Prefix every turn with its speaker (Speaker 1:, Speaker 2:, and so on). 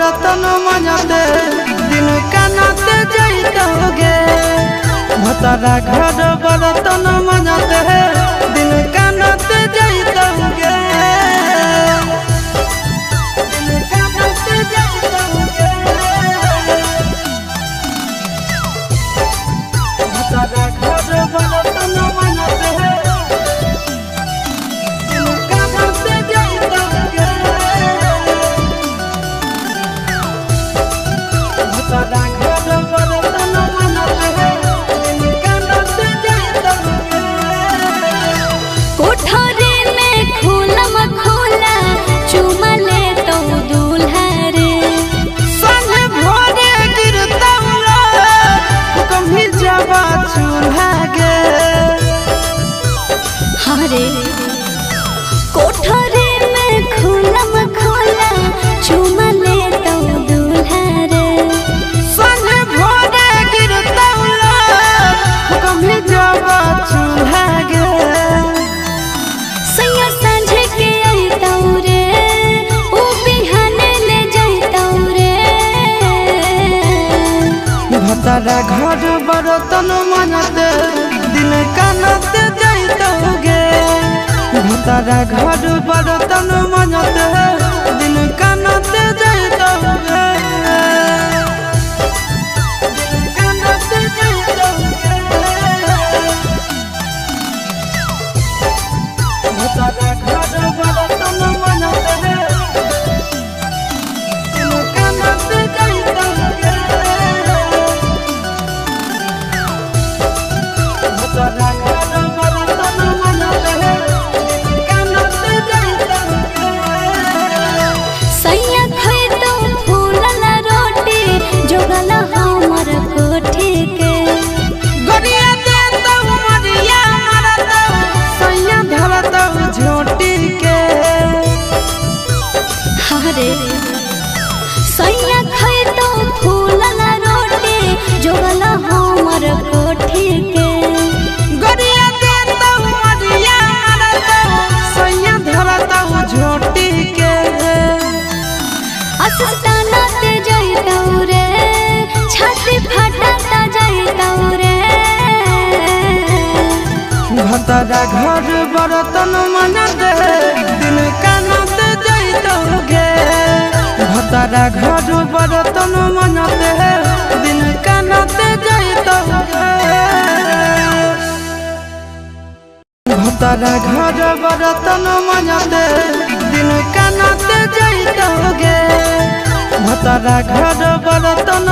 Speaker 1: बर्तन मजते दिन कानते जाइतोगे भतारा घर बर्तन मजते दिन कानते जाइतोगे दिन कानते जाइतोगे भतारा घर बर्तन मजते दिन कानते जाइतोगे भतारा घर बर्तन मजते दिन कानते जाइतोगे
Speaker 2: कोठरी में खुलम खुला चुमा ले तो दूल्हा रे
Speaker 1: सन भोरे गिरतौला कभी जबा चूल्हा गे
Speaker 2: हरे कोठरी में खुलम खुला चुमा ले तो दूल्हा रे
Speaker 1: सन भोरे गिरतौला कभी जबा चूल्हा गे
Speaker 2: सैया सांझे के अइतौ रे ओ बिहाने ले जइतौ रे
Speaker 1: भतारा घर बर्तन मजते दिन कानते जाइतोगे भतारा घर बर्तन मजते दिन कानते जाइतोगे दिन कानते जाइतोगे भतारा घर बर्तन मजते दिन कानते जाइतोगे भतारा घर बर्तन मजते दिन कानते जाइतोगे
Speaker 2: सैया खइतौ फूलल रोटी जोगल हमर कोठी के
Speaker 1: गरिया देतौ मरिया मरतौ सैया धरतौ झोटी के
Speaker 2: हरे सैया खइतौ फूलल रोटी जोगल हमर कोठी के
Speaker 1: गरिया देतौ मरिया मरतौ सैया धरतौ झोटी के
Speaker 2: अस्ताना ते जइतौ रे छाती फटाता जइतौ रे
Speaker 1: भतारा घर बर्तन मजते दिन कानते जाइतोगे भतारा घर बर्तन मजते दिन कानते जाइतोगे भतारा घर बर्तन मजते दिन कानते जाइतोगे भतारा घर बर्तन